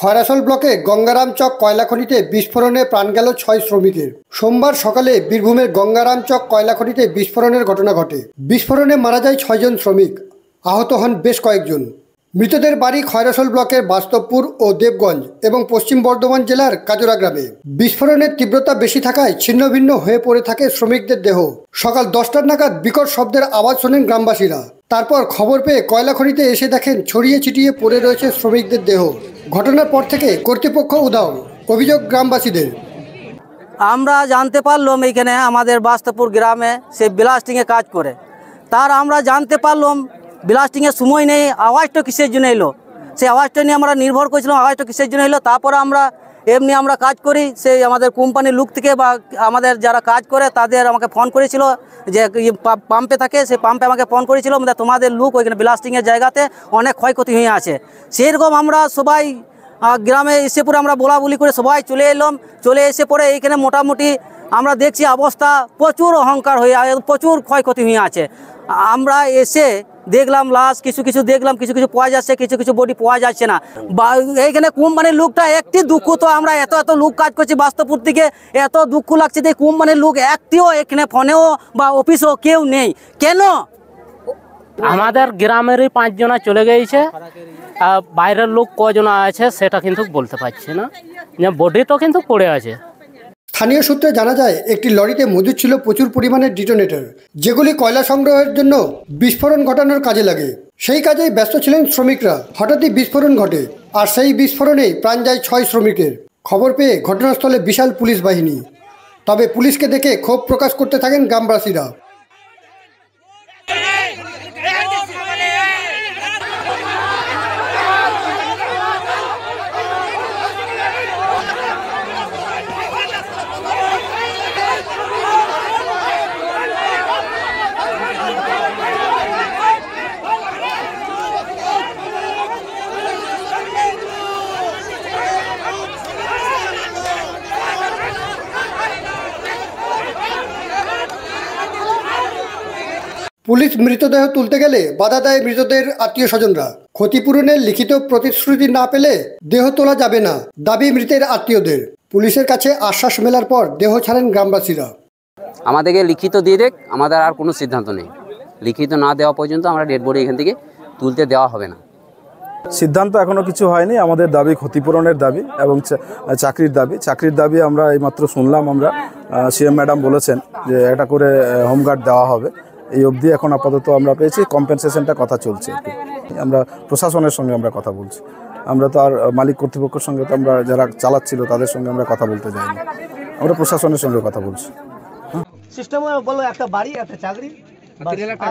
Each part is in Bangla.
খয়রাসোল ব্লকে গঙ্গারাম চক কয়লা খনিতে বিস্ফোরণে প্রাণ গেল 6 শ্রমিকের। সোমবার সকালে বীরভূমের গঙ্গারাম চক কয়লা খনিতে বিস্ফোরণের ঘটনা ঘটে। বিস্ফোরণে মারা যায় 6 জন শ্রমিক, আহত হন বেশ কয়েকজন। মৃতদের বাড়ি খয়রাসোল ব্লকের বাস্তবপুর ও দেবগঞ্জ এবং পশ্চিম বর্ধমান জেলার কাজরা গ্রামে। বিস্ফোরণের তীব্রতা বেশি থাকায় ছিন্নভিন্ন হয়ে পড়ে থাকে শ্রমিকদের দেহ। সকাল 10টা নাগাদ বিকট শব্দের আওয়াজ শোনেন গ্রামবাসীরা। তারপর খবর পেয়ে কয়লা খনিতে এসে দেখেন ছড়িয়ে ছিটিয়ে পড়ে রয়েছে শ্রমিকদের দেহ। ঘটনার পর থেকে কর্তৃপক্ষ উধাও, অভিযোগ গ্রামবাসীদের। আমরা জানতে পারলাম এইখানে আমাদের বাস্তবপুর গ্রামে সে ব্লাস্টিংয়ে কাজ করে, তার আমরা জানতে পারলাম ব্লাস্টিংয়ের সময় নেই, আওয়াজটা কিসের জন্য এলো, সেই আওয়াজটা নিয়ে আমরা নির্ভর করেছিলাম আওয়াজটা কিসের জন্য এলো। তারপরে আমরা এমনি আমরা কাজ করি, সেই আমাদের কোম্পানির লোক থেকে বা আমাদের যারা কাজ করে তাদের আমাকে ফোন করেছিল যে পাম্পে থাকে, সেই পাম্পে আমাকে ফোন করেছিল তোমাদের লোক ওইখানে ব্লাস্টিংয়ের জায়গাতে অনেক ক্ষয়ক্ষতি হয়ে আছে। সেরকম আমরা সবাই গ্রামে এসে পরে আমরা বলা বলি করে সবাই চলে এলাম। চলে এসে পরে এইখানে মোটামুটি আমরা দেখছি অবস্থা প্রচুর অহংকার হয়ে প্রচুর ক্ষয়ক্ষতি হয়ে আছে। আমরা এসে দেখলাম লাশ কিছু কিছু দেখলাম, কিছু কিছু পাওয়া যাচ্ছে, কিছু কিছু বডি পাওয়া যাচ্ছে না। বা এইখানে কোম্পানির লোকটা একটি দুঃখ, তো আমরা এত এত লোক কাজ করছি বাস্তবপুর থেকে, এত দুঃখ লাগছে যে কোম্পানির লোক একটিও এখানে ফোনেও বা অফিসেও কেউ নেই। কেন? আমাদের গ্রামেরই 5 জনা চলে গিয়েছে, বাইরের লোক কজনা আছে সেটা কিন্তু বলতে পারছি না, বডি তো কিন্তু পড়ে আছে। স্থানীয় সূত্রে জানা যায় একটি লরিতে মজুদ ছিল প্রচুর পরিমাণে ডিটোনেটর, যেগুলি কয়লা সংগ্রহের জন্য বিস্ফোরণ ঘটানোর কাজে লাগে। সেই কাজেই ব্যস্ত ছিলেন শ্রমিকরা। হঠাৎই বিস্ফোরণ ঘটে, আর সেই বিস্ফোরণেই প্রাণ যায় 6 শ্রমিকের। খবর পেয়ে ঘটনাস্থলে বিশাল পুলিশ বাহিনী। তবে পুলিশকে দেখে ক্ষোভ প্রকাশ করতে থাকেন গ্রামবাসীরা। পুলিশ মৃতদেহ তুলতে গেলে বাধা দেয় মৃতদের আত্মীয় স্বজনরা। ক্ষতিপূরণের লিখিত প্রতিশ্রুতি না পেলে দেহ তোলা যাবে না, দাবি মৃতের আত্মীয়দের। পুলিশের কাছে আশ্বাস মেলার পর দেহ ছাড়েন গ্রামবাসীরা। আমাদেরকে লিখিত দিয়ে দেখ, আমাদের আর কোনো সিদ্ধান্ত নেই। লিখিত না দেওয়া পর্যন্ত আমরা ডেড বডি এখান থেকে তুলতে দেওয়া হবে না। সিদ্ধান্ত এখনও কিছু হয়নি। আমাদের দাবি ক্ষতিপূরণের দাবি এবং চাকরির দাবি আমরা এইমাত্র শুনলাম। আমরা সিএম ম্যাডাম বলেছেন যে একটা করে হোমগার্ড দেওয়া হবে। এই অবধি এখন আপাতত আমরা পেয়েছি, কম্পেনসেশনটা কথা চলছে। আমরা প্রশাসনের সঙ্গে আমরা কথা বলছি। আমরা তো আর মালিক কর্তৃপক্ষের সঙ্গে তো আমরা যারা চালাচ্ছিল তাদের সঙ্গে আমরা কথা বলতে যাইনি, আমরা প্রশাসনের সঙ্গে কথা বলছি। সিস্টেম বলো একটা বাড়ি একটা চাকরি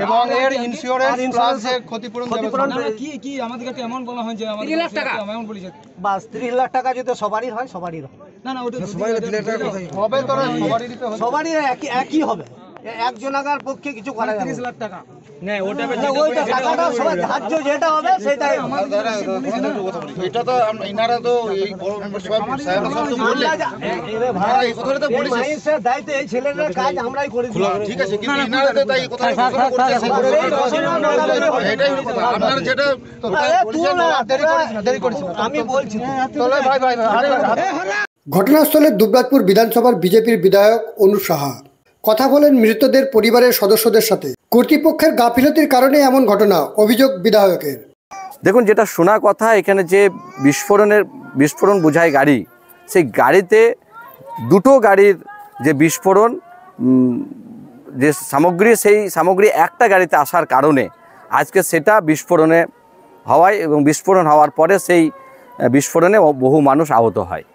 এবং এর ইন্স্যুরেন্স প্লাস ক্ষতিপূরণ কি কি আমাদের কাছে এমন বলা হয় যে আমাদের 3 লাখ টাকা এমন বলেছে, বাস 30 লাখ টাকা যদি সবারই হয় সবারই হবে না না ওটা সবাই দিলে হবে, তো সবারই দিতে হবে, সবারই একই হবে। একজনাকার পক্ষে কিছু করা যাবে 30 লাখ টাকা না ওটা ওইটা টাকাটা সবাই ধার্য যেটা হবে সেটাই এটা তো ইনারা তো এই বড় মেম্বার সাহেবরা সব তো বললেন এরে ভাই এই কথাটা তো বলেছে মাইন্ডসেট দায়িত্ব এই ছেলেদের কাজ আমরাই করে দিই। ঠিক আছে, কিন্তু ইনারা তো তাই কথা ঘোষণা করতেছে। এটাই কথা, আপনারা যেটা দেরি করেছেন আমি বলছি চলে ভাই ভাই। ঘটনাস্থলে দুবরাজপুর বিধানসভার বিজেপির বিধায়ক অনুপ সাহা কথা বলেন মৃতদের পরিবারের সদস্যদের সাথে। কর্তৃপক্ষের গাফিলতির কারণে এমন ঘটনা, অভিযোগ বিধায়কের। দেখুন, যেটা শোনা কথা, এখানে যে বিস্ফোরণ বোঝায় গাড়ি, সেই গাড়িতে দুটো গাড়ির যে বিস্ফোরণ যে সামগ্রী, সেই সামগ্রী একটা গাড়িতে আসার কারণে আজকে সেটা বিস্ফোরণে হওয়ায় এবং বিস্ফোরণ হওয়ার পরে সেই বিস্ফোরণে বহু মানুষ আহত হয়।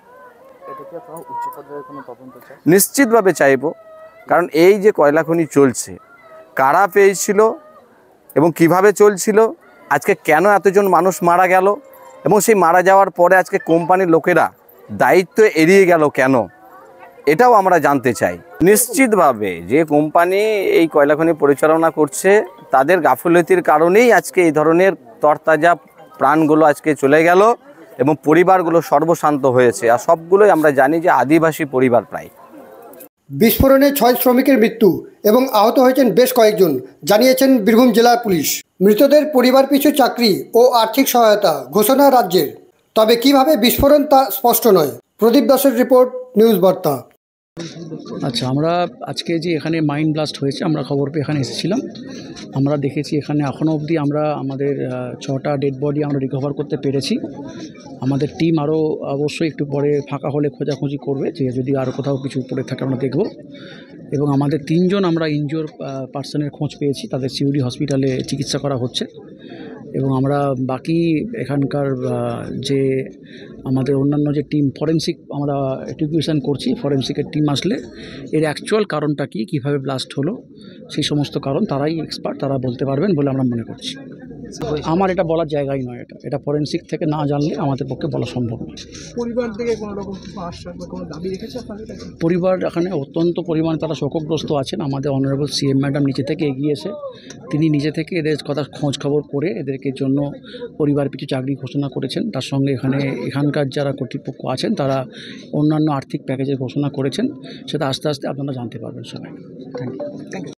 নিশ্চিতভাবে চাইব, কারণ এই যে কয়লা খনি চলছে, কারা পেয়েছিল এবং কিভাবে চলছিল, আজকে কেন এতজন মানুষ মারা গেল, এবং সেই মারা যাওয়ার পরে আজকে কোম্পানির লোকেরা দায়িত্ব এড়িয়ে গেল কেন, এটাও আমরা জানতে চাই। নিশ্চিতভাবে যে কোম্পানি এই কয়লা খনি পরিচালনা করছে তাদের গাফিলতির কারণেই আজকে এই ধরনের তরতাজা প্রাণগুলো আজকে চলে গেল এবং পরিবারগুলো সর্বশান্ত হয়েছে। আর সবগুলোই আমরা জানি যে আদিবাসী পরিবার প্রায়। বিস্ফোরণে 6 শ্রমিকের মৃত্যু এবং আহত হয়েছেন বেশ কয়েকজন, জানিয়েছেন বীরভূম জেলা পুলিশ। মৃতদের পরিবার পিছু চাকরি ও আর্থিক সহায়তা ঘোষণা রাজ্যের। তবে কিভাবে বিস্ফোরণ তা স্পষ্ট নয়। প্রদীপ দাসের রিপোর্ট, নিউজ বার্তা। আচ্ছা, আমরা আজকে যে এখানে মাইন ব্লাস্ট হয়েছে আমরা খবর পেয়ে এখানে এসেছিলাম। আমরা দেখেছি এখানে এখনও অবধি আমরা আমাদের 6টা ডেড বডি আমরা রিকভার করতে পেরেছি। আমাদের টিম আরও অবশ্যই একটু পরে ফাঁকা হলে খোঁজাখুঁজি করবে, যে যদি আরও কোথাও কিছু পড়ে থাকে আমরা দেখব। এবং আমাদের 3 জন আমরা ইনজিওর পার্সনের খোঁজ পেয়েছি, তাদের সিউডি হসপিটালে চিকিৎসা করা হচ্ছে। এবং আমরা বাকি এখানকার যে আমাদের অন্যান্য যে টিম ফরেন্সিক আমরা এটিকুয়েশন করছি, ফরেন্সিকের টিম আসলে এর অ্যাকচুয়াল কারণটা কী, কীভাবে ব্লাস্ট হলো, সেই সমস্ত কারণ তারাই এক্সপার্ট, তারা বলতে পারবেন বলে আমরা মনে করছি। আমার এটা বলার জায়গাই নয়, এটা ফরেন্সিক থেকে না জানলে আমাদের পক্ষে বলা সম্ভব নয়। পরিবার থেকে কোনো রকম আশ্বাস বা কোনো দাবি রেখেছে আপনাদের কাছে? পরিবার এখানে অত্যন্ত পরিমাণে তারা শোকগ্রস্ত আছেন। আমাদের অনারেবল সিএম ম্যাডাম নিচে থেকে এগিয়ে এসে তিনি নিজে থেকে এদের কথা খোঁজ খবর করে এদেরকে জন্য পরিবার পিছু চাকরি ঘোষণা করেছেন। তার সঙ্গে এখানকার যারা কর্তৃপক্ষ আছেন তারা অন্যান্য আর্থিক প্যাকেজের ঘোষণা করেছেন। সেটা আস্তে আস্তে আপনারা জানতে পারবেন সবাই। Thank you.